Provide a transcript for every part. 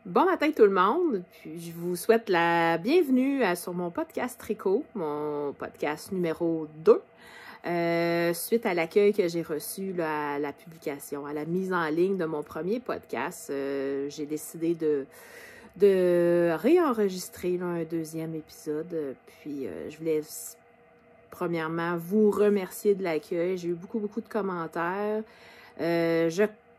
Bon matin tout le monde, puis je vous souhaite la bienvenue sur mon podcast Tricot, mon podcast numéro 2, suite à l'accueil que j'ai reçu là, à la publication, à la mise en ligne de mon premier podcast. J'ai décidé de réenregistrer là, un deuxième épisode, puis je voulais premièrement vous remercier de l'accueil. J'ai eu beaucoup de commentaires.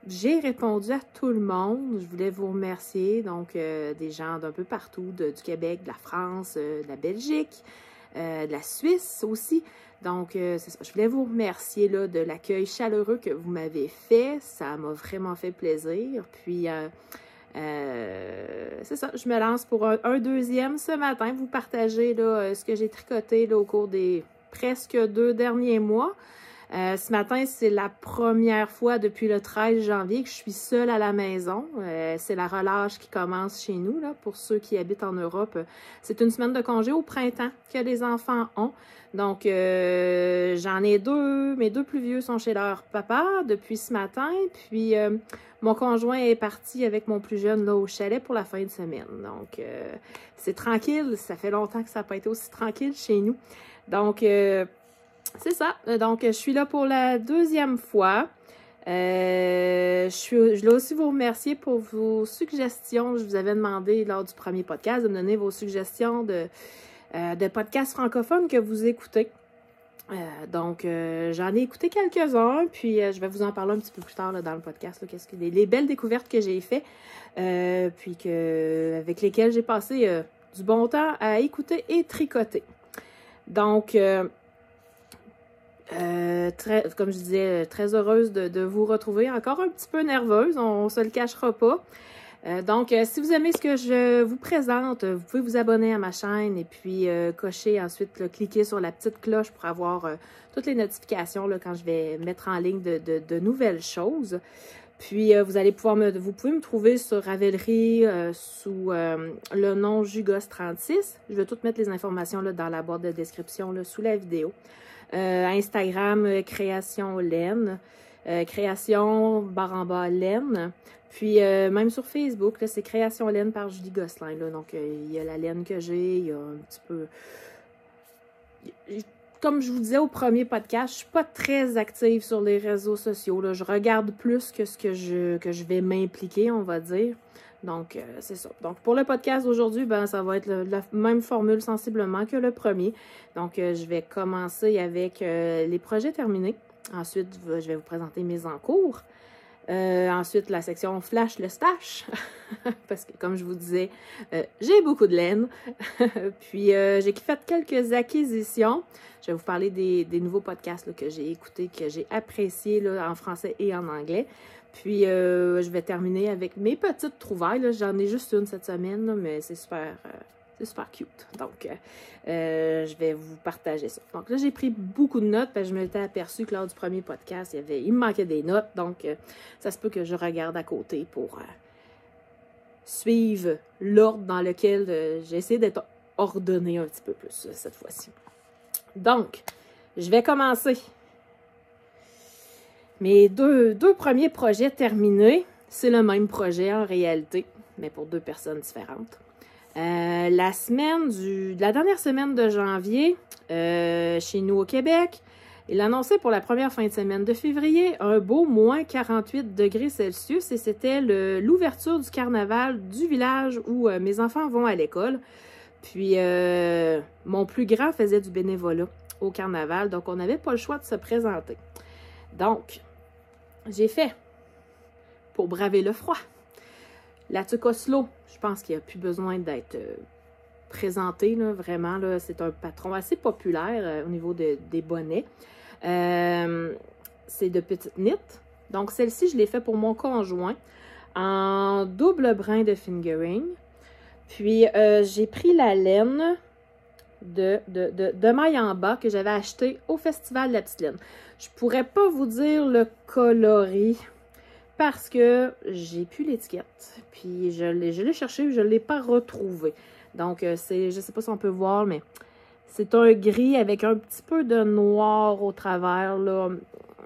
J'ai répondu à tout le monde. Je voulais vous remercier. Donc, des gens d'un peu partout, du Québec, de la France, de la Belgique, de la Suisse aussi. Donc, c'est ça. Je voulais vous remercier là, de l'accueil chaleureux que vous m'avez fait. Ça m'a vraiment fait plaisir. Puis, c'est ça. Je me lance pour un deuxième ce matin. Vous partagez là, ce que j'ai tricoté là, au cours des presque 2 derniers mois. Ce matin, c'est la première fois depuis le 13 janvier que je suis seule à la maison. C'est la relâche qui commence chez nous, là, pour ceux qui habitent en Europe. C'est une semaine de congé au printemps que les enfants ont. Donc, j'en ai 2. Mes 2 plus vieux sont chez leur papa depuis ce matin. Puis, mon conjoint est parti avec mon plus jeune là, au chalet pour la fin de semaine. Donc, c'est tranquille. Ça fait longtemps que ça n'a pas été aussi tranquille chez nous. Donc, c'est ça. Donc, je suis là pour la 2e fois. Je voulais aussi vous remercier pour vos suggestions. Je vous avais demandé lors du premier podcast de me donner vos suggestions de podcasts francophones que vous écoutez. Donc, j'en ai écouté quelques-uns, puis je vais vous en parler un petit peu plus tard là, dans le podcast. Là, les belles découvertes que j'ai faites, puis avec lesquelles j'ai passé du bon temps à écouter et tricoter. Donc, comme je disais, très heureuse de vous retrouver. Encore un petit peu nerveuse, on ne se le cachera pas. Donc, si vous aimez ce que je vous présente, vous pouvez vous abonner à ma chaîne et puis cocher ensuite, là, cliquer sur la petite cloche pour avoir toutes les notifications là, quand je vais mettre en ligne de nouvelles choses. Puis, vous pouvez me trouver sur Ravelry sous le nom Jugos36. Je vais tout mettre les informations là, dans la boîte de description là, sous la vidéo. Instagram, création laine, création / laine. Puis, même sur Facebook, c'est création laine par Julie Gosselin. Là. Donc, il y a la laine que j'ai, il y a un petit peu... Comme je vous disais au premier podcast, je suis pas très active sur les réseaux sociaux. Là. Je regarde plus que ce que je vais m'impliquer, on va dire. Donc, c'est ça. Donc, pour le podcast d'aujourd'hui, ben, ça va être la même formule sensiblement que le premier. Donc, je vais commencer avec les projets terminés. Ensuite, je vais vous présenter mes en cours. Ensuite, la section Flash le stash, parce que comme je vous disais, j'ai beaucoup de laine. Puis, j'ai fait quelques acquisitions. Je vais vous parler des nouveaux podcasts là, que j'ai écoutés, que j'ai appréciés là, en français et en anglais. Puis, je vais terminer avec mes petites trouvailles. J'en ai juste une cette semaine, là, mais c'est super cute. Donc, je vais vous partager ça. Donc là, j'ai pris beaucoup de notes parce que je m'étais aperçue que lors du premier podcast, il me manquait des notes. Donc, ça se peut que je regarde à côté pour suivre l'ordre dans lequel j'essaie d'être ordonnée un petit peu plus cette fois-ci. Donc, je vais commencer. Mes deux premiers projets terminés, c'est le même projet en réalité, mais pour 2 personnes différentes. La dernière semaine de janvier, chez nous au Québec, il annonçait pour la première fin de semaine de février un beau moins 48 degrés Celsius et c'était l'ouverture du carnaval du village où mes enfants vont à l'école. Puis, mon plus grand faisait du bénévolat au carnaval, donc on n'avait pas le choix de se présenter. Donc, j'ai fait, pour braver le froid, la tuque Oslo. Je pense qu'il n'y a plus besoin d'être présenté, là, vraiment. Là, c'est un patron assez populaire au niveau des bonnets. C'est de petites knits. Donc, celle-ci, je l'ai fait pour mon conjoint en double brin de fingering. Puis, j'ai pris la laine de maille en bas que j'avais acheté au Festival de la Petite Laine. Je pourrais pas vous dire le coloris parce que j'ai plus l'étiquette. Puis je l'ai cherché, je ne l'ai pas retrouvé. Donc, je sais pas si on peut voir, mais c'est un gris avec un petit peu de noir au travers, là.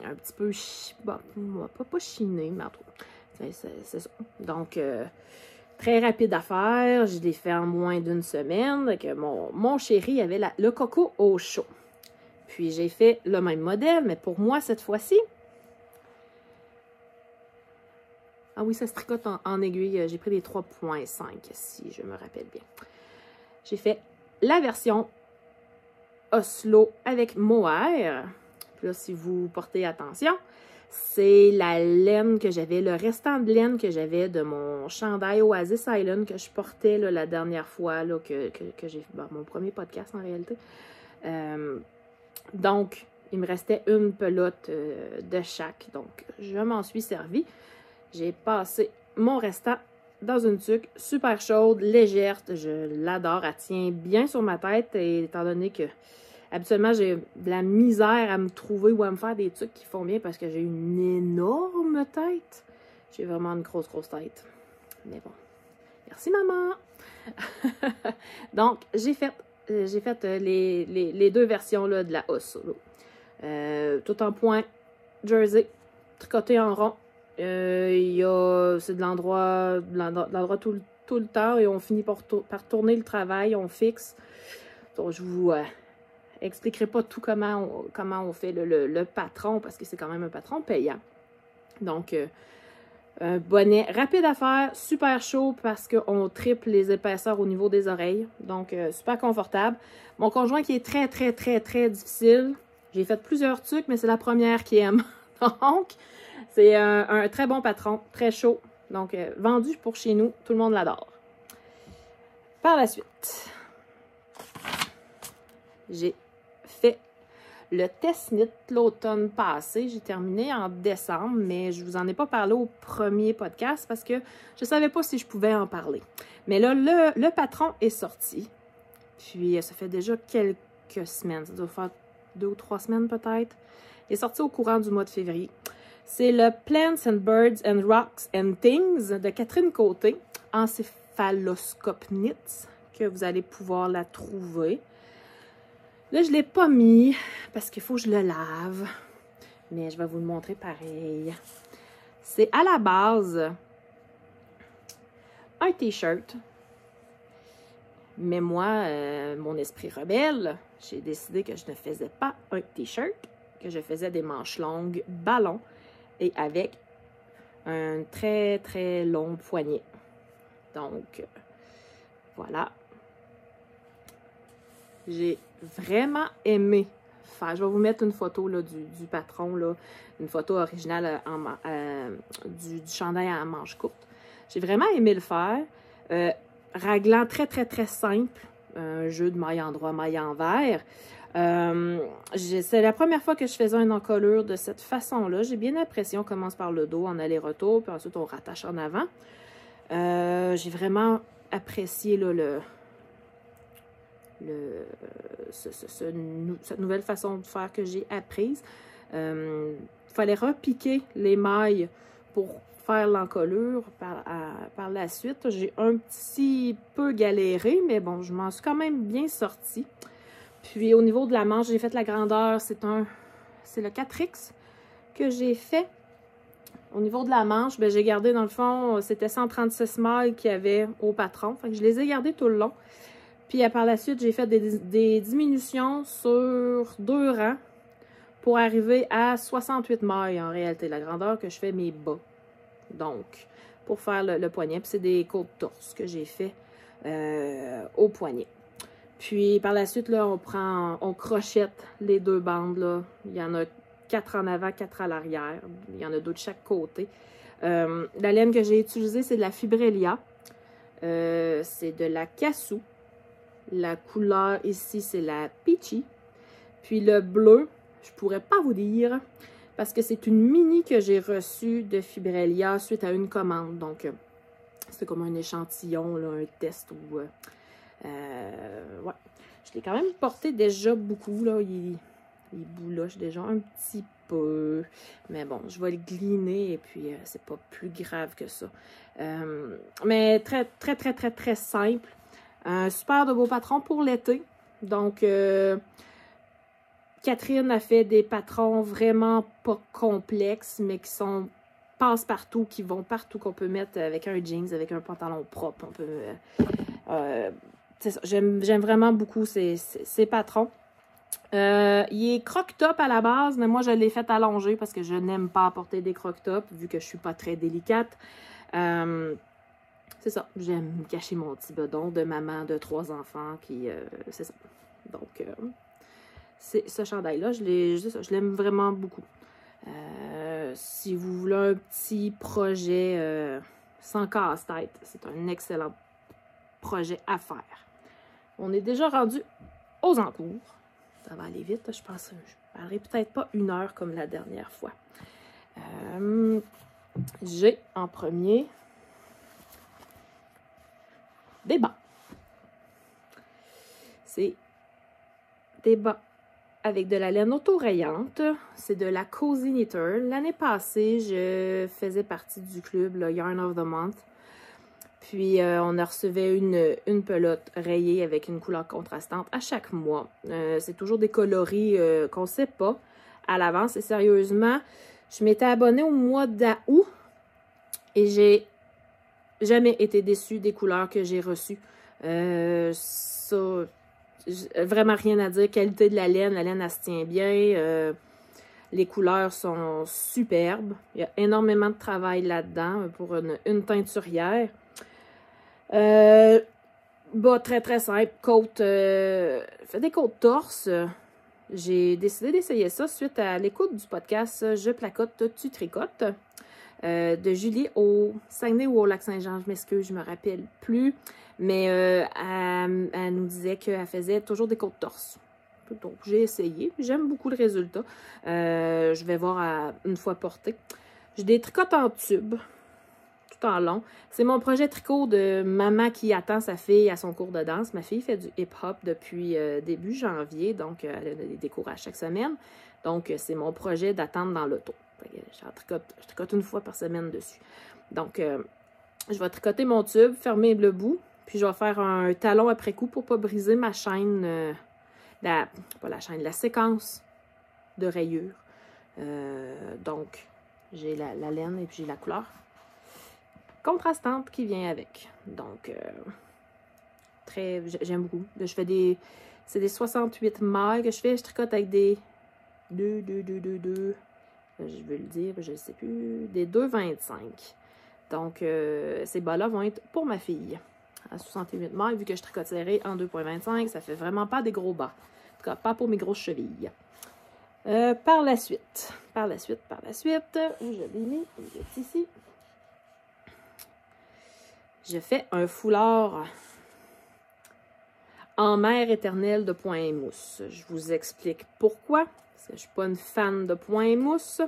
Un petit peu, pas chiné, mais en tout cas, c'est ça. Donc, Très rapide à faire. Je l'ai fait en moins d'une semaine. Que mon chéri avait le coco au chaud. Puis j'ai fait le même modèle, mais pour moi cette fois-ci. Ah oui, ça se tricote en aiguille. J'ai pris les 3,5 si je me rappelle bien. J'ai fait la version Oslo avec mohair. Puis là, si vous portez attention, c'est la laine que j'avais, le restant de laine que j'avais de mon chandail Oasis Island que je portais là, la dernière fois là, que j'ai fait mon premier podcast en réalité. Donc, il me restait une pelote de chaque. Donc, je m'en suis servi. J'ai passé mon restant dans une tuque super chaude, légère. Je l'adore. Elle tient bien sur ma tête. Et étant donné que habituellement, j'ai de la misère à me trouver ou à me faire des trucs qui font bien parce que j'ai une énorme tête. J'ai vraiment une grosse tête. Mais bon. Merci, maman! Donc, j'ai fait les deux versions là, de la Oslo. Tout en point, jersey, tricoté en rond. C'est de l'endroit tout le temps et on finit par tourner le travail, on fixe. Donc, je vous expliquerai pas tout comment on fait le patron parce que c'est quand même un patron payant. Donc, un bonnet rapide à faire, super chaud parce qu'on triple les épaisseurs au niveau des oreilles. Donc, super confortable. Mon conjoint qui est très difficile. J'ai fait plusieurs trucs, mais c'est la première qui aime. Donc, c'est un très bon patron, très chaud. Donc, vendu pour chez nous. Tout le monde l'adore. Par la suite, j'ai fait le test knit l'automne passé. J'ai terminé en décembre, mais je ne vous en ai pas parlé au premier podcast parce que je ne savais pas si je pouvais en parler. Mais là, le patron est sorti. Puis, ça fait déjà quelques semaines. Ça doit faire 2 ou 3 semaines peut-être. Il est sorti au courant du mois de février. C'est le Plants and Birds and Rocks and Things de Catherine Côté, Encéphaloscope Knits, que vous allez pouvoir la trouver. Là, je ne l'ai pas mis parce qu'il faut que je le lave, mais je vais vous le montrer pareil. C'est à la base un t-shirt, mais moi, mon esprit rebelle, j'ai décidé que je ne faisais pas un t-shirt, que je faisais des manches longues ballon et avec un très long poignet. Donc, voilà. J'ai vraiment aimé faire. Je vais vous mettre une photo là, du patron, là, une photo originale du chandail à manches courtes. J'ai vraiment aimé le faire. Raglan très simple. Un jeu de maille en droit, maille en vert. C'est la première fois que je faisais une encolure de cette façon-là. J'ai bien apprécié. On commence par le dos en aller-retour, puis ensuite on rattache en avant. J'ai vraiment apprécié là, cette nouvelle façon de faire que j'ai apprise. Il fallait repiquer les mailles pour faire l'encolure par la suite. J'ai un petit peu galéré, mais bon, je m'en suis quand même bien sortie. Puis au niveau de la manche, j'ai fait la grandeur, c'est le 4X que j'ai fait. Au niveau de la manche, ben, j'ai gardé dans le fond, c'était 136 mailles qu'il y avait au patron. Fait que je les ai gardées tout le long. Puis par la suite, j'ai fait des diminutions sur 2 rangs pour arriver à 68 mailles en réalité, la grandeur que je fais mes bas. Donc, pour faire le poignet. Puis c'est des côtes torse que j'ai fait au poignet. Puis par la suite, là, on crochette les 2 bandes. Là. Il y en a 4 en avant, 4 à l'arrière. Il y en a 2 de chaque côté. La laine que j'ai utilisée, c'est de la Fibrelia. C'est de la Cassou. La couleur ici, c'est la Peachy. Puis le bleu, je pourrais pas vous dire, parce que c'est une mini que j'ai reçue de Fibrelia suite à une commande. Donc, c'est comme un échantillon, là, un test. Ouais. Je l'ai quand même porté déjà beaucoup. Là. Il bouloche déjà un petit peu. Mais bon, je vais le gliner et puis c'est pas plus grave que ça. Mais très simple. Un super de beau patron pour l'été. Donc, Catherine a fait des patrons vraiment pas complexes, mais qui sont passe-partout qui vont partout, qu'on peut mettre avec un jeans, avec un pantalon propre. On peut, c'est ça, j'aime vraiment beaucoup ces patrons. Il est croque-top à la base, mais moi je l'ai fait allonger parce que je n'aime pas porter des croque-top vu que je suis pas très délicate. C'est ça, j'aime cacher mon petit bedon de maman de 3 enfants qui, c'est ça. Donc, c'est ce chandail-là, je l'aime vraiment beaucoup. Si vous voulez un petit projet sans casse-tête, c'est un excellent projet à faire. On est déjà rendu aux encours. Ça va aller vite, je pense. Je parlerai peut-être pas 1 heure comme la dernière fois. J'ai en premier des bas. C'est des bas avec de la laine auto-rayante. C'est de la Cozy Knitter. L'année passée, je faisais partie du club, le Yarn of the Month. Puis, on a recevait une pelote rayée avec une couleur contrastante à chaque mois. C'est toujours des coloris qu'on ne sait pas à l'avance. Et sérieusement, je m'étais abonnée au mois d'août et j'ai jamais été déçue des couleurs que j'ai reçues. Ça, vraiment rien à dire. Qualité de la laine elle se tient bien. Les couleurs sont superbes. Il y a énormément de travail là-dedans pour une teinturière. Bas très très simple, côte, fait des côtes torse. J'ai décidé d'essayer ça suite à l'écoute du podcast Je placote, tu tricotes de Julie au Saguenay ou au Lac-Saint-Jean, je m'excuse, je me rappelle plus, mais elle nous disait qu'elle faisait toujours des côtes torse. Donc j'ai essayé, j'aime beaucoup le résultat. Je vais voir une fois porté. J'ai des tricotes en tube. En long. C'est mon projet tricot de maman qui attend sa fille à son cours de danse. Ma fille fait du hip-hop depuis début janvier, donc elle a des cours à chaque semaine. Donc, c'est mon projet d'attendre dans l'auto. Je tricote 1 fois par semaine dessus. Donc, je vais tricoter mon tube, fermer le bout, puis je vais faire un talon après coup pour ne pas briser ma chaîne, pas la chaîne, la séquence de rayures. Donc, j'ai la laine et puis j'ai la couleur contrastante qui vient avec. Donc, j'aime beaucoup. C'est des 68 mailles que je fais. Je tricote avec des 2. Je veux le dire, je ne sais plus. Des 2,25. Donc, ces bas-là vont être pour ma fille. À 68 mailles, vu que je tricote serré en 2,25, ça fait vraiment pas des gros bas. En tout cas, pas pour mes grosses chevilles. Par la suite, je l'ai mis, il est ici. Je fais un foulard en mer éternelle de point mousse. Je vous explique pourquoi. Parce que je ne suis pas une fan de point mousse.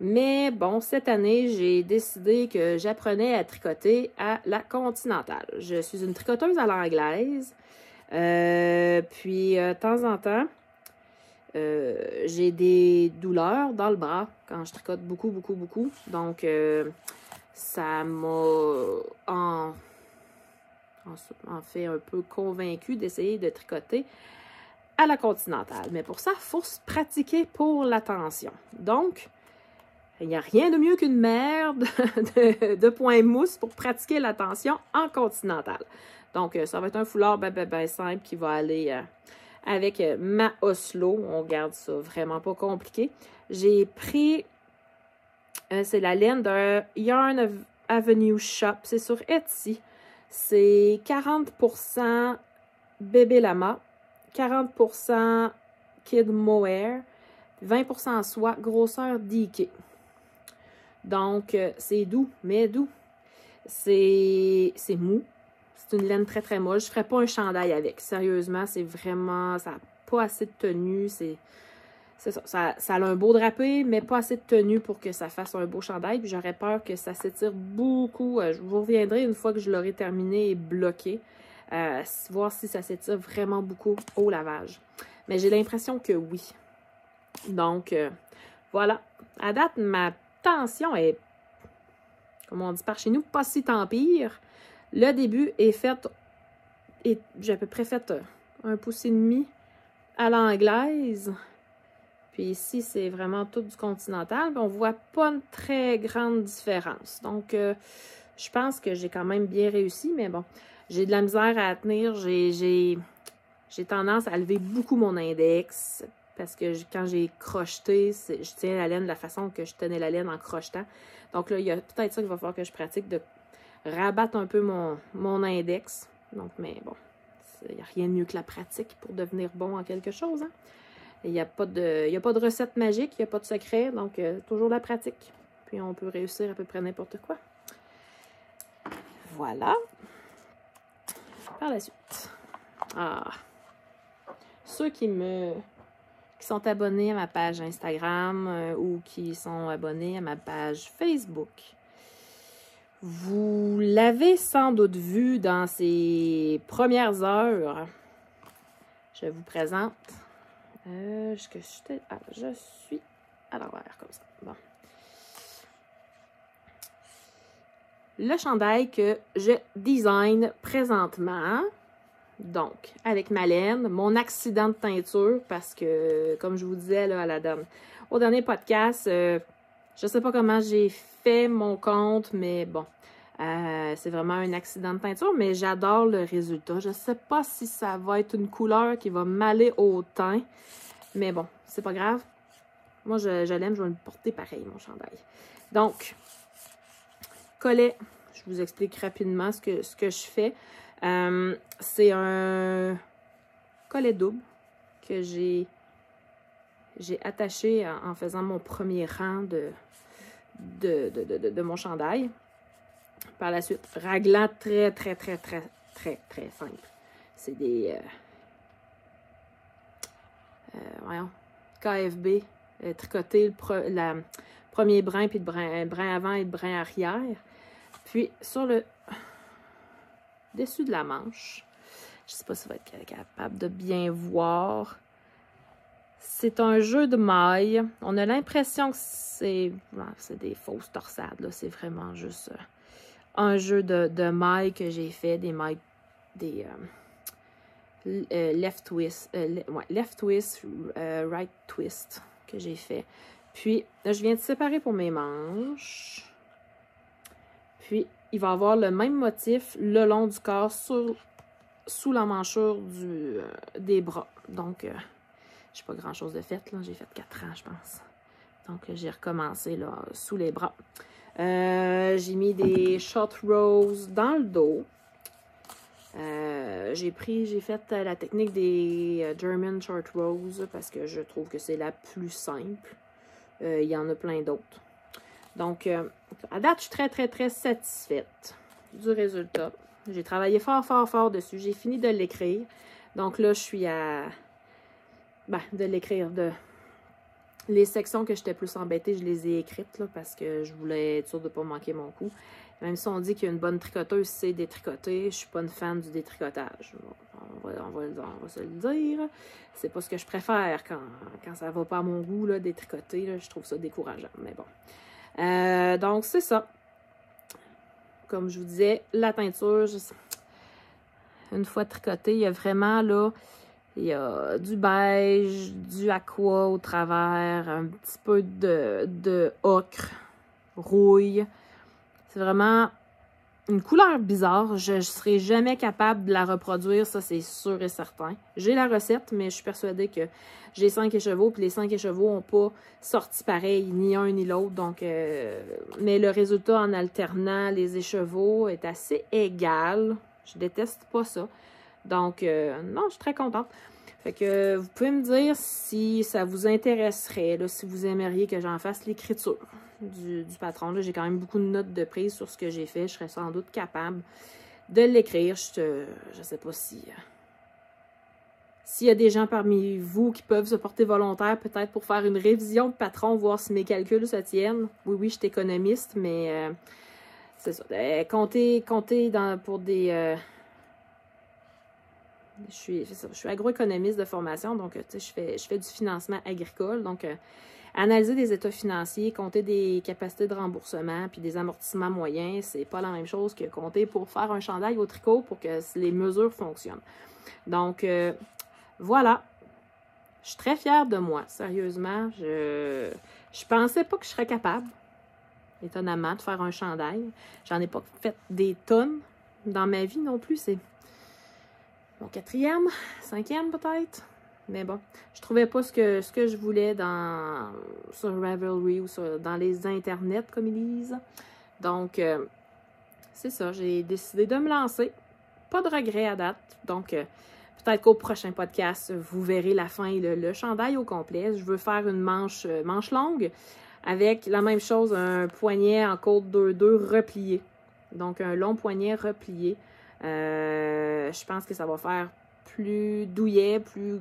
Mais bon, cette année, j'ai décidé que j'apprenais à tricoter à la Continentale. Je suis une tricoteuse à l'anglaise. Puis, de temps en temps, j'ai des douleurs dans le bras quand je tricote beaucoup. Donc, ça m'a en fait un peu convaincue d'essayer de tricoter à la Continentale. Mais pour ça, il faut se pratiquer pour la tension. Donc, il n'y a rien de mieux qu'une merde de point mousse pour pratiquer la tension en Continentale. Donc, ça va être un foulard ben simple qui va aller avec ma Oslo. On garde ça vraiment pas compliqué. J'ai pris... c'est la laine d'un Yarn Avenue Shop. C'est sur Etsy. C'est 40% bébé lama, 40% kid mohair, 20% soie, grosseur DK. Donc, c'est doux, mais doux. C'est mou. C'est une laine très, très molle. Je ne ferais pas un chandail avec. Sérieusement, c'est vraiment... Ça n'a pas assez de tenue. C'est ça. Ça a un beau drapé, mais pas assez de tenue pour que ça fasse un beau chandail. Puis j'aurais peur que ça s'étire beaucoup. Je vous reviendrai une fois que je l'aurai terminé et bloqué. Voir si ça s'étire vraiment beaucoup au lavage. Mais j'ai l'impression que oui. Donc, voilà. À date, ma tension est, comme on dit par chez nous, pas si tant pire. Le début est fait, j'ai à peu près fait 1,5 pouce à l'anglaise. Puis ici, c'est vraiment tout du continental. On voit pas une très grande différence. Donc, je pense que j'ai quand même bien réussi, mais bon, j'ai de la misère à tenir. J'ai tendance à lever beaucoup mon index parce que quand j'ai crocheté, je tiens la laine de la façon que je tenais la laine en crochetant. Donc là, il y a peut-être ça qu'il va falloir que je pratique, de rabattre un peu mon index. Donc, mais bon, il n'y a rien de mieux que la pratique pour devenir bon en quelque chose, hein? Il n'y a pas de recette magique, il n'y a pas de secret, donc toujours la pratique. Puis on peut réussir à peu près n'importe quoi. Voilà. Par la suite. Ceux qui sont abonnés à ma page Instagram ou qui sont abonnés à ma page Facebook, vous l'avez sans doute vu dans ces premières heures. Je vous présente. Je suis à l'envers comme ça. Bon. Le chandail que je design présentement, donc avec ma laine, mon accident de teinture, parce que, comme je vous disais là, au dernier podcast, je ne sais pas comment j'ai fait mon compte, mais bon, c'est vraiment un accident de teinture, mais j'adore le résultat. Je ne sais pas si ça va être une couleur qui va m'aller au teint, mais bon, c'est pas grave. Moi, je l'aime, je vais le porter pareil, mon chandail. Donc, collet, je vous explique rapidement ce que je fais. C'est un collet double que j'ai attaché en faisant mon premier rang de mon chandail. Par la suite, raglan très simple. C'est des voyons, KFB tricoté le premier brin, puis le brin avant et le brin arrière. Puis sur le dessus de la manche, je ne sais pas si vous allez être capable de bien voir. C'est un jeu de mailles. On a l'impression que c'est des fausses torsades. C'est vraiment juste un jeu de mailles que j'ai fait, des mailles, des left twist, right twist que j'ai fait. Puis, là, je viens de séparer pour mes manches. Puis, il va avoir le même motif le long du corps sous l'emmanchure des bras. Donc, je n'ai pas grand-chose de fait, là. J'ai fait 4 ans, je pense. Donc, j'ai recommencé là, sous les bras. J'ai mis des short rows dans le dos. J'ai fait la technique des German short rows parce que je trouve que c'est la plus simple. Il y en a plein d'autres. Donc, à date, je suis très satisfaite du résultat. J'ai travaillé fort dessus. J'ai fini de l'écrire. Donc là, je suis à... de l'écrire. Les sections que j'étais plus embêtée, je les ai écrites là, parce que je voulais être sûre de ne pas manquer mon coup. Même si on dit qu'une bonne tricoteuse sait détricoter, je ne suis pas une fan du détricotage. On va se le dire. C'est pas ce que je préfère quand ça va pas à mon goût, là, détricoter. Là, je trouve ça décourageant. Mais bon. Donc, c'est ça. Comme je vous disais, la teinture, une fois tricotée, il y a vraiment là, il y a du beige, du aqua au travers, un petit peu de ocre, rouille. C'est vraiment une couleur bizarre. Je ne serai jamais capable de la reproduire, ça c'est sûr et certain. J'ai la recette, mais je suis persuadée que j'ai 5 écheveaux, puis les 5 écheveaux n'ont pas sorti pareil, ni un ni l'autre. Donc, mais le résultat en alternant les écheveaux est assez égal. Je déteste pas ça. Donc, non, je suis très contente. Fait que vous pouvez me dire si ça vous intéresserait, là, si vous aimeriez que j'en fasse l'écriture du patron. Là, j'ai quand même beaucoup de notes de prise sur ce que j'ai fait. Je serais sans doute capable de l'écrire. Je sais pas si... S'il y a des gens parmi vous qui peuvent se porter volontaire, peut-être pour faire une révision de patron, voir si mes calculs se tiennent. Oui, je suis économiste, mais c'est ça. Compter pour des... Je suis agroéconomiste de formation, donc je fais du financement agricole. Donc, analyser des états financiers, compter des capacités de remboursement puis des amortissements moyens, c'est pas la même chose que compter pour faire un chandail au tricot pour que les mesures fonctionnent. Donc, voilà. Je suis très fière de moi, sérieusement. Je pensais pas que je serais capable, étonnamment, de faire un chandail. J'en ai pas fait des tonnes dans ma vie non plus. C'est mon 4e, 5e peut-être. Mais bon, je trouvais pas ce que je voulais sur Ravelry ou dans les internets, comme ils disent. Donc, c'est ça, j'ai décidé de me lancer. Pas de regret à date. Donc, peut-être qu'au prochain podcast, vous verrez la fin et le chandail au complet. Je veux faire une manche longue avec la même chose, un poignet en côte 2-2 replié. Donc, un long poignet replié. Je pense que ça va faire plus douillet, plus,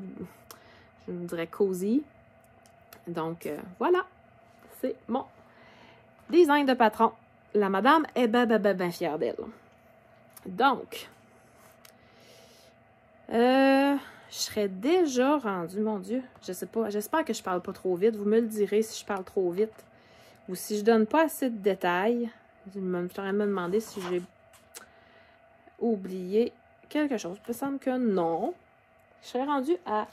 je dirais, cosy. Donc, voilà. C'est mon design de patron. La madame est ben fière d'elle. Donc, je serais déjà rendue, mon Dieu, je sais pas, j'espère que je parle pas trop vite. Vous me le direz si je parle trop vite ou si je donne pas assez de détails. Je voudrais me demander si j'ai oublié quelque chose. Il me semble que non. Je serais rendue à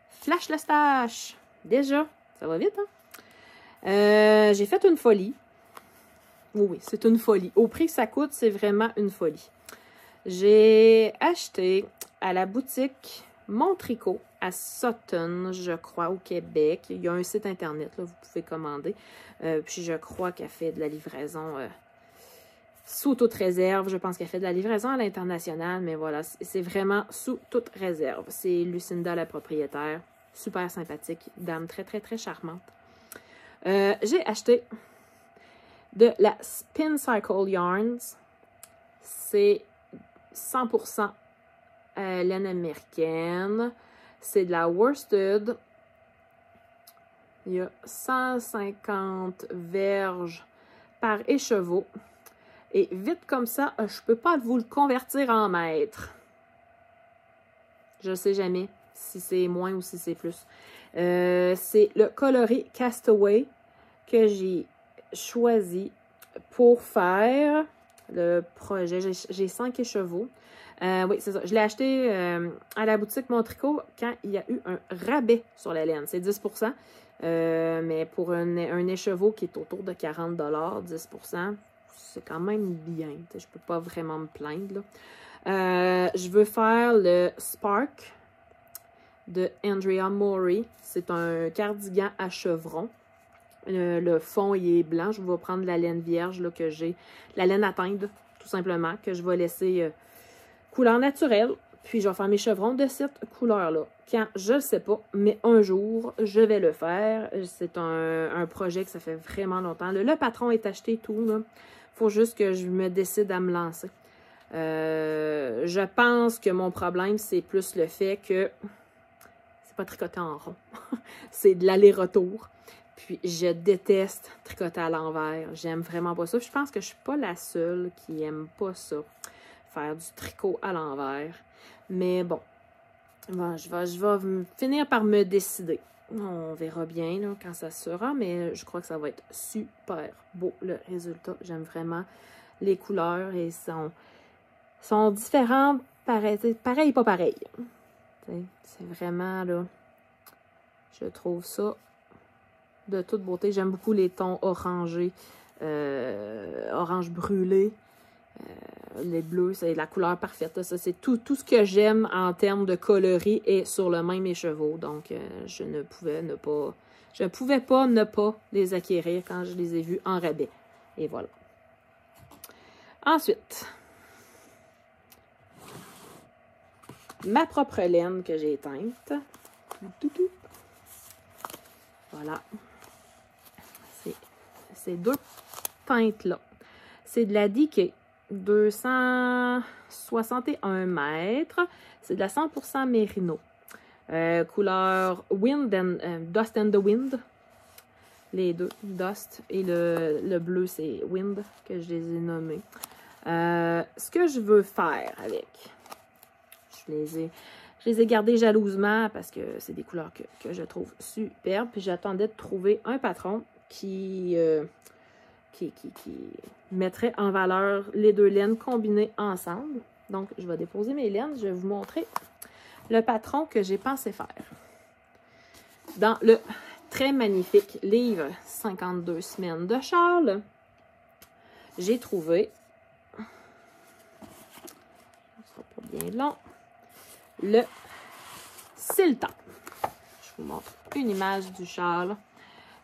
Flash le Stash. Déjà, ça va vite, hein? J'ai fait une folie. Oui, c'est une folie. Au prix que ça coûte, c'est vraiment une folie. J'ai acheté à la boutique Mon Tricot à Sutton, je crois, au Québec. Il y a un site internet, là, vous pouvez commander. Puis je crois qu'elle fait de la livraison sous toute réserve. Je pense qu'elle fait de la livraison à l'international, mais voilà, c'est vraiment sous toute réserve. C'est Lucinda, la propriétaire. Super sympathique, dame très, très, très charmante. J'ai acheté de la Spin Cycle Yarns. C'est 100% laine américaine. C'est de la worsted. Il y a 150 verges par écheveau. Et vite comme ça, je ne peux pas vous le convertir en mètres. Je ne sais jamais si c'est moins ou si c'est plus. C'est le coloris Castaway que j'ai choisi pour faire le projet. J'ai 5 écheveaux. Oui, c'est ça. Je l'ai acheté à la boutique Mon Tricot quand il y a eu un rabais sur la laine. C'est 10%. Mais pour un écheveau qui est autour de 40 $, 10%, c'est quand même bien. Je ne peux pas vraiment me plaindre, là. Je veux faire le Spark de Andrea Mori. C'est un cardigan à chevron. Le fond, il est blanc. Je vais prendre la laine vierge là, que j'ai. La laine à teindre, tout simplement, que je vais laisser couleur naturelle. Puis, je vais faire mes chevrons de cette couleur-là. Quand, je ne le sais pas, mais un jour, je vais le faire. C'est un projet que ça fait vraiment longtemps. Le patron est acheté tout. Il faut juste que je me décide à me lancer. Je pense que mon problème, c'est plus le fait que c'est pas tricoté en rond. C'est de l'aller-retour. Puis, je déteste tricoter à l'envers. J'aime vraiment pas ça. Puis, je pense que je suis pas la seule qui aime pas ça. Faire du tricot à l'envers. Mais bon, je vais finir par me décider. On verra bien là, quand ça sera, mais je crois que ça va être super beau, le résultat. J'aime vraiment les couleurs et sont différentes, pareil, pas pareil. C'est vraiment, là, je trouve ça de toute beauté. J'aime beaucoup les tons orangés, orange brûlé. Les bleus, c'est la couleur parfaite. Là. Ça, c'est tout ce que j'aime en termes de coloris est sur le même écheveau. Donc, je ne pouvais pas ne pas les acquérir quand je les ai vus en rabais. Et voilà. Ensuite, ma propre laine que j'ai éteinte. Voilà. Ces deux teintes-là. C'est de la DK. 261 mètres. C'est de la 100% mérino. Couleur Dust and the Wind. Les deux, Dust et le bleu, c'est Wind, que je les ai nommés. Ce que je veux faire avec, je les ai gardés jalousement parce que c'est des couleurs que je trouve superbes. Puis j'attendais de trouver un patron qui mettrait en valeur les deux laines combinées ensemble. Donc, je vais déposer mes laines. Je vais vous montrer le patron que j'ai pensé faire. Dans le très magnifique livre 52 semaines de Charles, j'ai trouvé, ce sera pas bien long, le Siltan. Je vous montre une image du châle.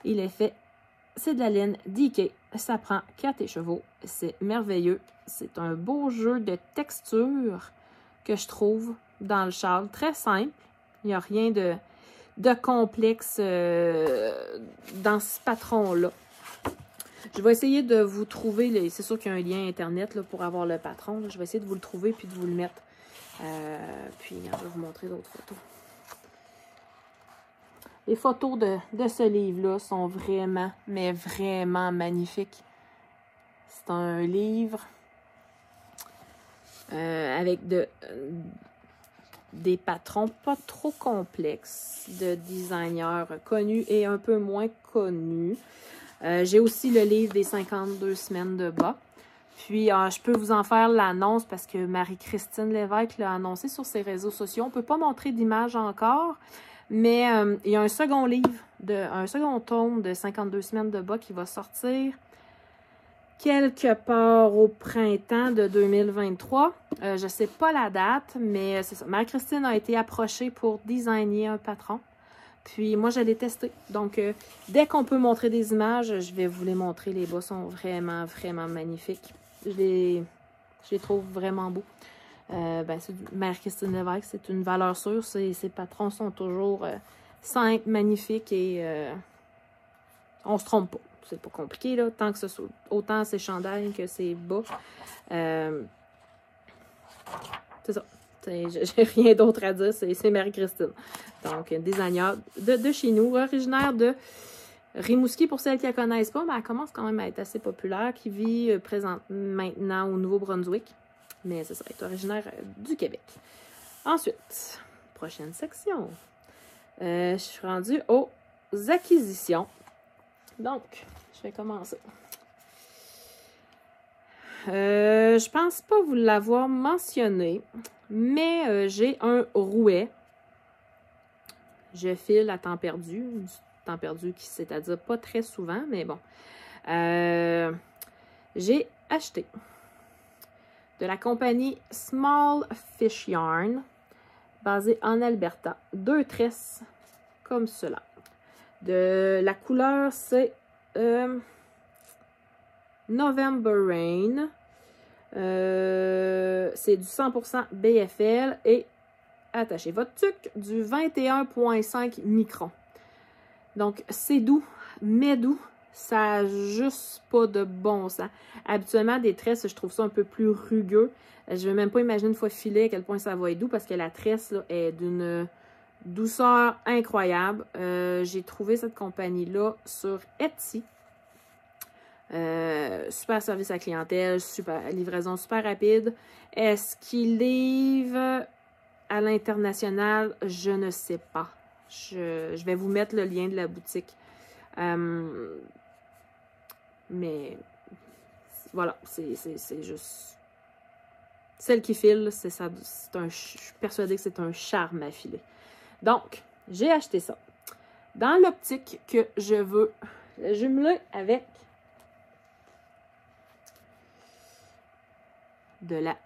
Il est fait, c'est de la laine d'Ikea. Ça prend 4 écheveaux. C'est merveilleux. C'est un beau jeu de texture que je trouve dans le châle. Très simple. Il n'y a rien de complexe dans ce patron-là. Je vais essayer de vous trouver, c'est sûr qu'il y a un lien Internet là, pour avoir le patron. Là. Je vais essayer de vous le trouver puis de vous le mettre. Puis, je vais vous montrer d'autres photos. Les photos de ce livre-là sont vraiment, mais vraiment magnifiques. C'est un livre avec des patrons pas trop complexes de designers connus et un peu moins connus. J'ai aussi le livre des 52 semaines de bas. Puis, je peux vous en faire l'annonce parce que Marie-Christine Lévesque l'a annoncé sur ses réseaux sociaux. On ne peut pas montrer d'image encore, mais il y a un second livre, un second tome de 52 semaines de bas qui va sortir quelque part au printemps de 2023. Je ne sais pas la date, mais c'est ça. Marie-Christine a été approchée pour designer un patron. Puis moi, je l'ai testé. Donc, dès qu'on peut montrer des images, je vais vous les montrer. Les bas sont vraiment, vraiment magnifiques. Je les trouve vraiment beaux. Marie-Christine Lévesque, c'est une valeur sûre. Ses patrons sont toujours simples, magnifiques et on se trompe pas. C'est pas compliqué, là, tant que ce soit autant ses chandails que ses bas. C'est ça. J'ai rien d'autre à dire, c'est Marie-Christine. Donc, designer de chez nous, originaire de Rimouski, pour celles qui ne la connaissent pas, mais elle commence quand même à être assez populaire, qui vit maintenant au Nouveau-Brunswick. Mais c'est ça, elle est originaire du Québec. Ensuite, prochaine section. Je suis rendue aux acquisitions. Donc, je vais commencer. Je pense pas vous l'avoir mentionné, mais j'ai un rouet. Je file à temps perdu. Temps perdu, c'est-à-dire pas très souvent, mais bon. J'ai acheté de la compagnie Small Fish Yarn, basée en Alberta. 2 tresses comme cela. La couleur, c'est November Rain. C'est du 100% BFL et attachez votre tuque du 21,5 microns. Donc, c'est doux, mais doux. Ça n'a juste pas de bon sens. Habituellement, des tresses, je trouve ça un peu plus rugueux. Je ne vais même pas imaginer une fois filé à quel point ça va être doux parce que la tresse là, est d'une douceur incroyable. J'ai trouvé cette compagnie-là sur Etsy. Super service à la clientèle, super livraison super rapide. Est-ce qu'ils livrent à l'international? Je ne sais pas. Je vais vous mettre le lien de la boutique. Mais voilà, c'est juste celle qui file, c'est ça. Je suis persuadée que c'est un charme à filer. Donc, j'ai acheté ça dans l'optique que je veux le jumeler avec de la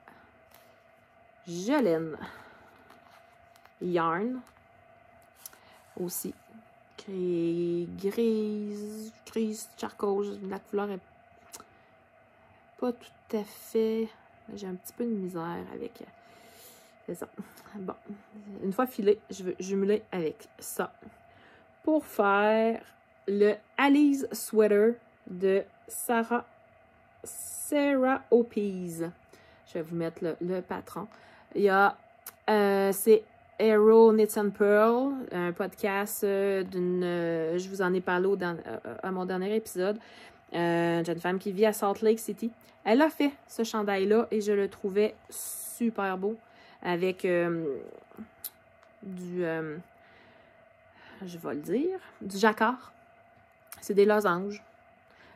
Gelen Yarn aussi, qui est grise charcoal. La couleur est pas tout à fait, j'ai un petit peu de misère avec, c'est ça. Bon, une fois filé, je veux jumeler avec ça pour faire le Alice Sweater de Sarah O'Pease. Je vais vous mettre le patron. Il y a, c'est Arrow Knits and Pearl, un podcast je vous en ai parlé à mon dernier épisode, une jeune femme qui vit à Salt Lake City. Elle a fait ce chandail-là et je le trouvais super beau avec je vais le dire, du jacquard. C'est des losanges.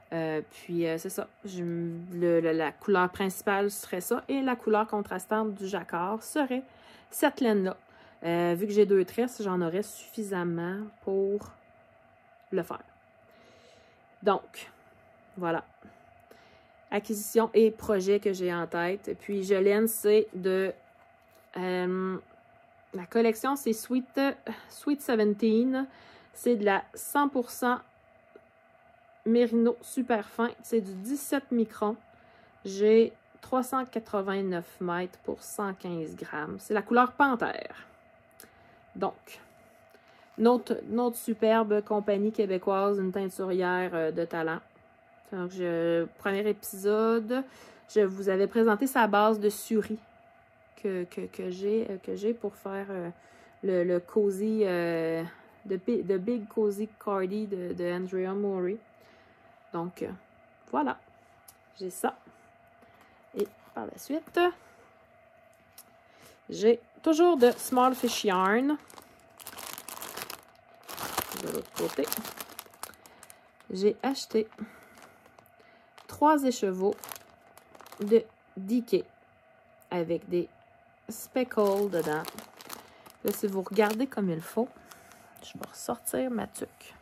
Puis c'est ça, la couleur principale serait ça et la couleur contrastante du jacquard serait cette laine-là. Vu que j'ai 2 tresses, j'en aurais suffisamment pour le faire. Donc, voilà. Acquisition et projet que j'ai en tête. Et puis, Jolene, c'est de... la collection, c'est Sweet 17. C'est de la 100% Mérino super fin. C'est du 17 microns. J'ai 389 mètres pour 115 grammes. C'est la couleur Panthère. Donc, notre superbe compagnie québécoise, une teinturière de talent. Donc, premier épisode, je vous avais présenté sa base de Suri que j'ai pour faire le Cozy, The Big Cozy Cardi de Andrea Mowry. Donc, voilà, j'ai ça. Et par la suite, j'ai toujours de Small Fish Yarn. De l'autre côté, j'ai acheté 3 écheveaux de DK avec des speckles dedans. Là, si vous regardez comme il faut, je vais ressortir ma tuque.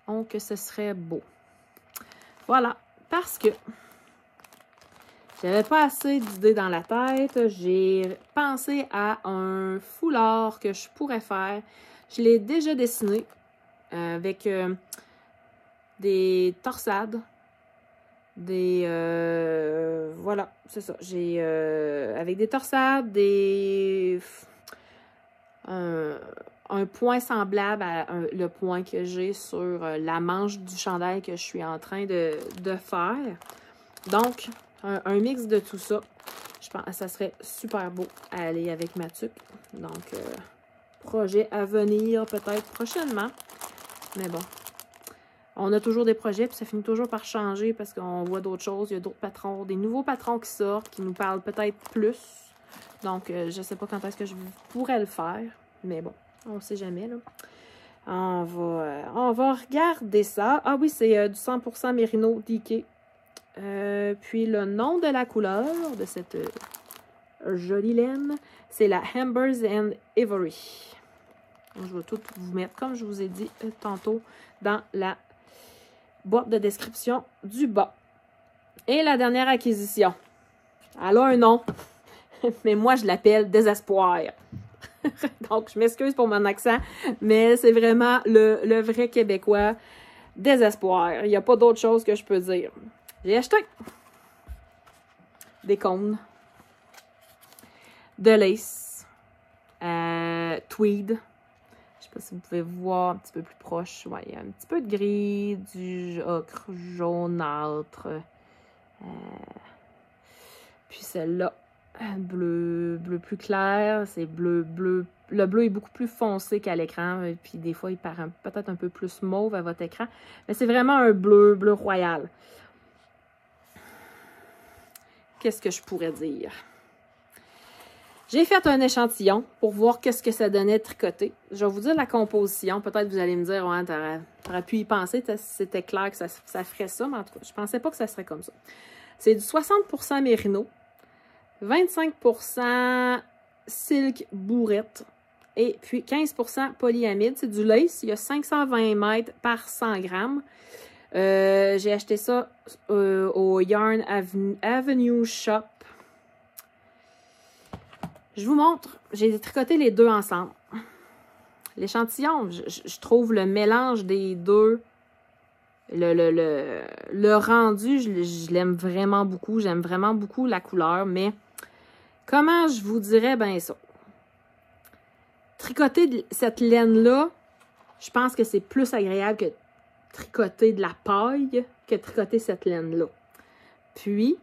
Donc, ce serait beau. Voilà, parce que j'avais pas assez d'idées dans la tête. J'ai pensé à un foulard que je pourrais faire. Je l'ai déjà dessiné avec des torsades. Voilà, c'est ça. J'ai avec des torsades, un point semblable à le point que j'ai sur la manche du chandail que je suis en train de faire. Donc, un mix de tout ça. Je pense que ça serait super beau à aller avec ma tuque. Donc, projet à venir peut-être prochainement. Mais bon, on a toujours des projets, puis ça finit toujours par changer parce qu'on voit d'autres choses. Il y a d'autres patrons, des nouveaux patrons qui sortent, qui nous parlent peut-être plus. Donc, je ne sais pas quand est-ce que je pourrais le faire. Mais bon, on ne sait jamais, là. On va regarder ça. Ah oui, c'est du 100% Mérino DK. Puis le nom de la couleur de cette jolie laine, c'est la Ambers and Ivory. Donc, je vais tout vous mettre, comme je vous ai dit tantôt, dans la boîte de description du bas. Et la dernière acquisition. Elle a un nom, mais moi, je l'appelle Désespoir. Donc, je m'excuse pour mon accent, mais c'est vraiment le vrai québécois Désespoir. Il n'y a pas d'autre chose que je peux dire. J'ai acheté des cônes de lace tweed. Je sais pas si vous pouvez voir un petit peu plus proche. Ouais, il y a un petit peu de gris, du ocre jaunâtre. Puis celle-là, bleu plus clair. C'est bleu. Le bleu est beaucoup plus foncé qu'à l'écran. Puis des fois, il paraît peut-être un peu plus mauve à votre écran. Mais c'est vraiment un bleu royal. Qu'est-ce que je pourrais dire? J'ai fait un échantillon pour voir qu'est-ce que ça donnait tricoter. Je vais vous dire la composition. Peut-être vous allez me dire, ouais, t'aurais pu y penser, c'était clair que ça ferait ça, mais en tout cas, je pensais pas que ça serait comme ça. C'est du 60% Mérino, 25% silk bourrette et puis 15% polyamide. C'est du lace. Il y a 520 mètres par 100 grammes. J'ai acheté ça au Yarn Avenue Shop. Je vous montre. J'ai tricoté les deux ensemble. L'échantillon, je trouve le mélange des deux, le rendu, je l'aime vraiment beaucoup. J'aime vraiment beaucoup la couleur, mais comment je vous dirais bien ça? Tricoter cette laine-là, je pense que c'est plus agréable que tricoter de la paille que tricoter cette laine-là. Puis,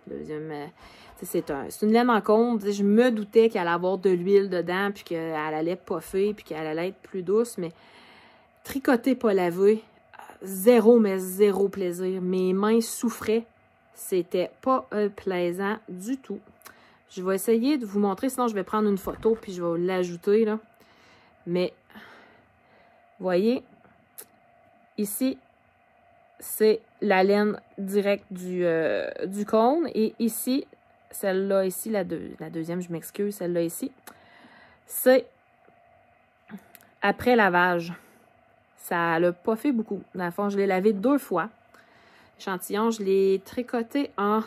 deuxième, c'est une laine en cône. Je me doutais qu'elle allait avoir de l'huile dedans, puis qu'elle allait puffer, puis qu'elle allait être plus douce, mais tricoter pas lavé, zéro plaisir. Mes mains souffraient. C'était pas plaisant du tout. Je vais essayer de vous montrer, sinon je vais prendre une photo, puis je vais l'ajouter, là. Mais, voyez, ici, c'est la laine directe du cône. Et ici, celle-là ici, la deuxième, je m'excuse, celle-là ici, c'est après lavage. Ça l'a pas fait beaucoup. Dans le fond, je l'ai lavé 2 fois. L'échantillon, je l'ai tricoté en,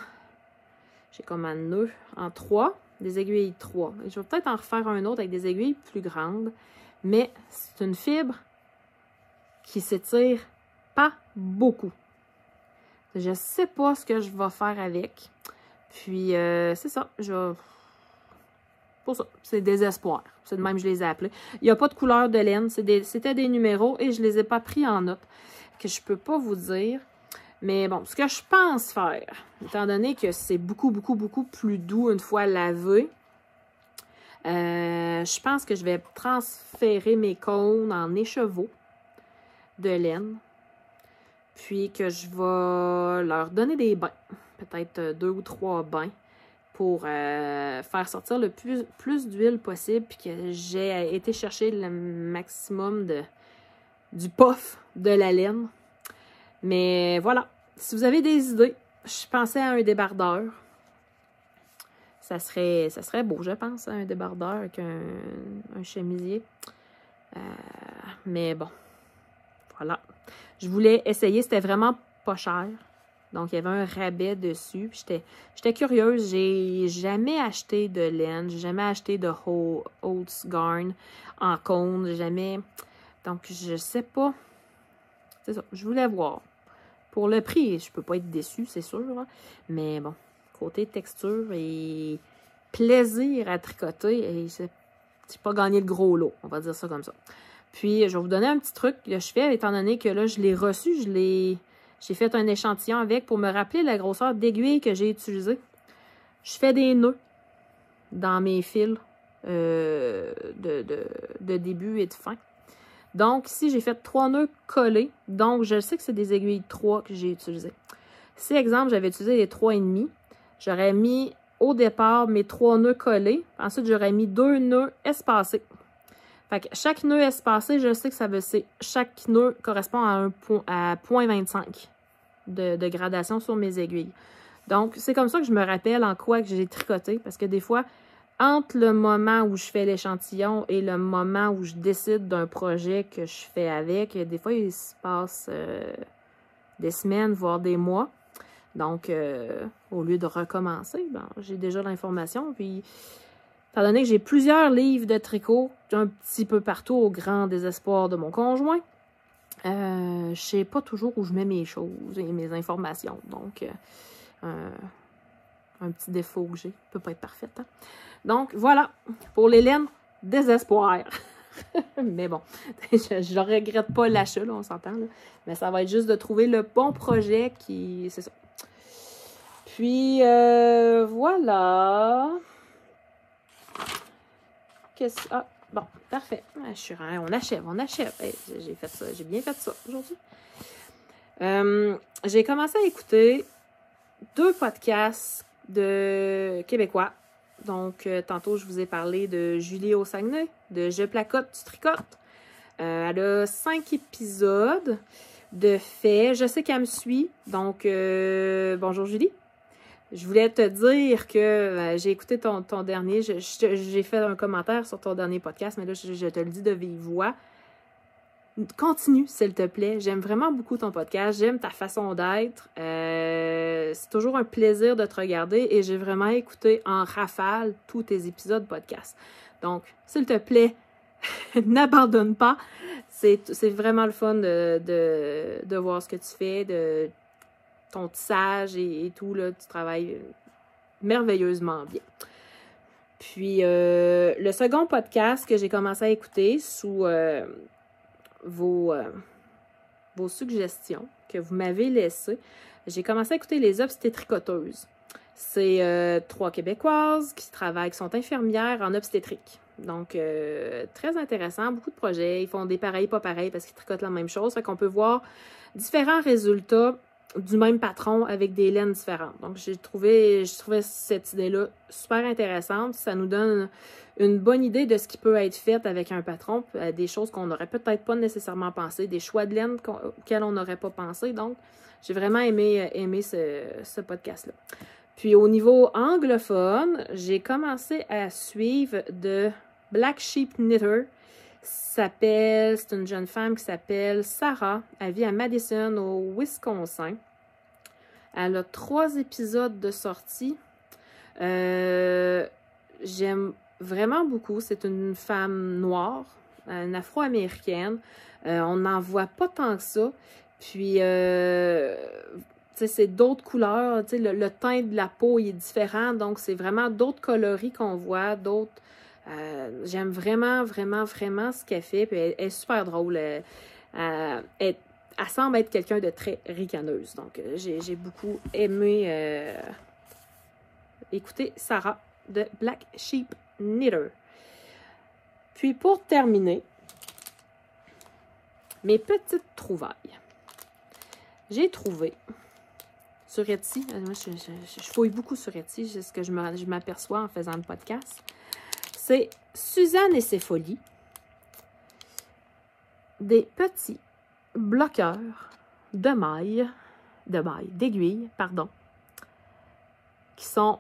j'ai comme un nœud, en 3, des aiguilles 3. Et je vais peut-être en refaire un autre avec des aiguilles plus grandes, mais c'est une fibre qui s'étire pas beaucoup. Je sais pas ce que je vais faire avec. Puis, c'est ça. Pour ça, c'est désespoir. C'est de même que je les ai appelés. Il n'y a pas de couleur de laine. C'était des numéros et je ne les ai pas pris en note. Que je peux pas vous dire. Mais bon, ce que je pense faire, étant donné que c'est beaucoup, beaucoup, beaucoup plus doux une fois lavé, je pense que je vais transférer mes cônes en écheveau de laine. Puis que je vais leur donner des bains. Peut-être 2 ou 3 bains pour faire sortir le plus d'huile possible. Puis que j'ai été chercher le maximum du puff de la laine. Mais voilà. Si vous avez des idées, je pensais à un débardeur. Ça serait beau, je pense, un débardeur avec un chemisier. Mais bon, voilà. Je voulais essayer, c'était vraiment pas cher. Donc, il y avait un rabais dessus. J'étais curieuse. J'ai jamais acheté de laine. J'ai jamais acheté de Holt's Garn en cône. J'ai jamais... Donc, je sais pas. C'est ça. Je voulais voir. Pour le prix, je peux pas être déçue, c'est sûr. Hein? Mais bon, côté texture et plaisir à tricoter, j'ai pas gagné le gros lot. On va dire ça comme ça. Puis, je vais vous donner un petit truc que je fais, étant donné que là, je l'ai reçu, j'ai fait un échantillon avec pour me rappeler la grosseur d'aiguille que j'ai utilisée. Je fais des nœuds dans mes fils de début et de fin. Donc, ici, j'ai fait 3 nœuds collés. Donc, je sais que c'est des aiguilles 3 que j'ai utilisées. Si, exemple, j'avais utilisé les 3,5, j'aurais mis au départ mes 3 nœuds collés. Ensuite, j'aurais mis 2 nœuds espacés. Fait que chaque nœud espacé, je sais que chaque nœud correspond à 0,25 de gradation sur mes aiguilles. Donc, c'est comme ça que je me rappelle en quoi que j'ai tricoté. Parce que des fois, entre le moment où je fais l'échantillon et le moment où je décide d'un projet que je fais avec, des fois, il se passe des semaines, voire des mois. Donc, au lieu de recommencer, ben, j'ai déjà l'information. Puis, étant donné que j'ai plusieurs livres de tricot, un petit peu partout au grand désespoir de mon conjoint, je sais pas toujours où je mets mes choses et mes informations. Donc, un petit défaut que j'ai. Peut pas être parfaite. Hein? Donc, voilà. Pour les laines, désespoir. Mais bon, je ne regrette pas l'achat, là, on s'entend. Mais ça va être juste de trouver le bon projet qui... C'est ça. Puis, voilà. Ah, bon, parfait. On achève. Hey, j'ai fait ça. J'ai bien fait ça aujourd'hui. J'ai commencé à écouter 2 podcasts de Québécois. Donc, tantôt, je vous ai parlé de Julie au Saguenay, de Je placote, tu tricotes. Elle a 5 épisodes de fait. Je sais qu'elle me suit. Donc, bonjour Julie. Je voulais te dire que j'ai écouté ton dernier. J'ai fait un commentaire sur ton dernier podcast, mais là, je te le dis de vive voix. Continue, s'il te plaît. J'aime vraiment beaucoup ton podcast. J'aime ta façon d'être. C'est toujours un plaisir de te regarder et j'ai vraiment écouté en rafale tous tes épisodes podcast. Donc, s'il te plaît, n'abandonne pas. C'est vraiment le fun de voir ce que tu fais, de ton tissage et tout. Là, tu travailles merveilleusement bien. Puis, le second podcast que j'ai commencé à écouter sous... vos suggestions que vous m'avez laissées. J'ai commencé à écouter les obstétricoteuses. C'est 3 Québécoises qui sont infirmières en obstétrique. Donc, très intéressant, beaucoup de projets. Ils font des pareils, pas pareils, parce qu'ils tricotent la même chose. Fait qu'on peut voir différents résultats du même patron avec des laines différentes. Donc, je trouvais cette idée-là super intéressante. Ça nous donne une bonne idée de ce qui peut être fait avec un patron, des choses qu'on n'aurait peut-être pas nécessairement pensé, des choix de laine auxquels on n'aurait pas pensé. Donc, j'ai vraiment aimé ce podcast-là. Puis, au niveau anglophone, j'ai commencé à suivre de Black Sheep Knitter. C'est une jeune femme qui s'appelle Sarah. Elle vit à Madison, au Wisconsin. Elle a 3 épisodes de sortie. J'aime vraiment beaucoup. C'est une femme noire, une afro-américaine. On n'en voit pas tant que ça. Puis, c'est d'autres couleurs. Le teint de la peau il est différent. Donc, c'est vraiment d'autres coloris qu'on voit, d'autres. J'aime vraiment, vraiment, vraiment ce qu'elle fait. Puis elle est super drôle. Elle semble être quelqu'un de très ricaneuse. Donc, j'ai beaucoup aimé écouter Sarah de Black Sheep Knitter. Puis, pour terminer, mes petites trouvailles. J'ai trouvé sur Etsy. Moi, je fouille beaucoup sur Etsy. C'est ce que je m'aperçois en faisant le podcast. C'est Suzanne et ses folies. Des petits bloqueurs d'aiguilles, qui sont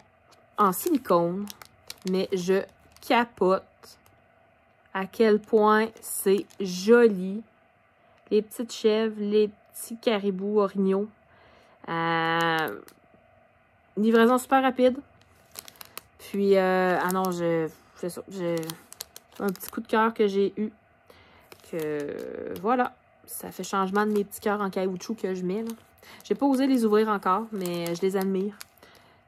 en silicone, mais je capote à quel point c'est joli. Les petites chèvres, les petits caribous orignaux. Livraison super rapide. Puis, c'est ça. J'ai un petit coup de cœur que j'ai eu. Que, voilà. Ça fait changement de mes petits cœurs en caoutchouc que je mets, là. J'ai pas osé les ouvrir encore, mais je les admire.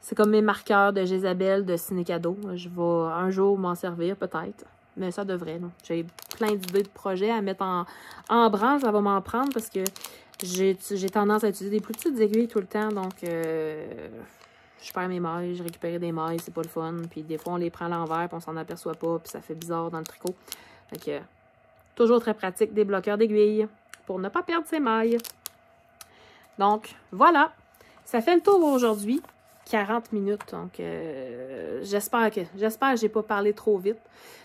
C'est comme mes marqueurs de Jézabel, de Ciné-Cadeau. Je vais un jour m'en servir, peut-être. Mais ça devrait, là. J'ai plein d'idées de projets à mettre en branle. Ça va m'en prendre parce que j'ai tendance à utiliser des plus petites aiguilles tout le temps. Donc, je perds mes mailles, je récupère des mailles, c'est pas le fun. Puis des fois, on les prend à l'envers, puis on s'en aperçoit pas, puis ça fait bizarre dans le tricot. Donc, toujours très pratique, des bloqueurs d'aiguilles pour ne pas perdre ses mailles. Donc, voilà. Ça fait le tour aujourd'hui. 40 minutes. Donc, j'espère que j'ai pas parlé trop vite.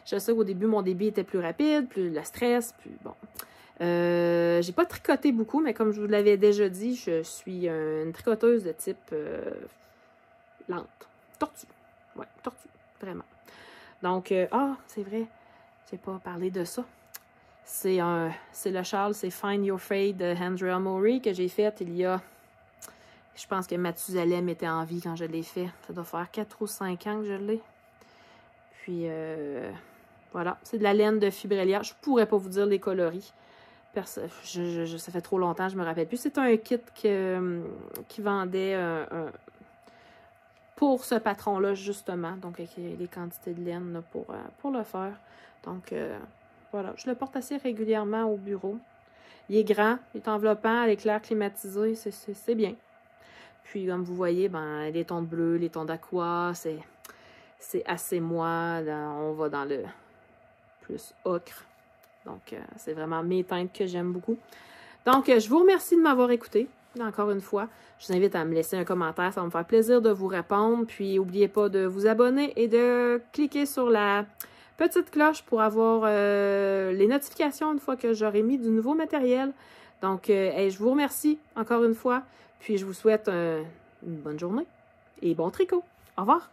Je sais qu'au début, mon débit était plus rapide, plus le stress, plus bon. J'ai pas tricoté beaucoup, mais comme je vous l'avais déjà dit, je suis une tricoteuse de type lente. Tortue. Ouais, tortue. Vraiment. Donc, c'est vrai. J'ai pas parlé de ça. C'est le châle, c'est Find Your Fade de Andrea Mowry que j'ai fait il y a... Je pense que Mathusalem était en vie quand je l'ai fait. Ça doit faire 4 ou 5 ans que je l'ai. Puis, voilà. C'est de la laine de Fibrelia. Je pourrais pas vous dire les coloris. Ça fait trop longtemps, je me rappelle plus. C'est un kit qui vendait pour ce patron-là, justement. Donc, avec les quantités de laine là, pour le faire. Donc, voilà. Je le porte assez régulièrement au bureau. Il est grand, il est enveloppant, à l'éclair climatisé. C'est bien. Puis, comme vous voyez, ben, les tons de bleu, les tons d'aqua, c'est assez moi. Là, on va dans le plus ocre. Donc, c'est vraiment mes teintes que j'aime beaucoup. Donc, je vous remercie de m'avoir écouté. Encore une fois, je vous invite à me laisser un commentaire. Ça va me faire plaisir de vous répondre. Puis, n'oubliez pas de vous abonner et de cliquer sur la petite cloche pour avoir les notifications une fois que j'aurai mis du nouveau matériel. Donc, je vous remercie encore une fois. Puis, je vous souhaite une bonne journée et bon tricot. Au revoir!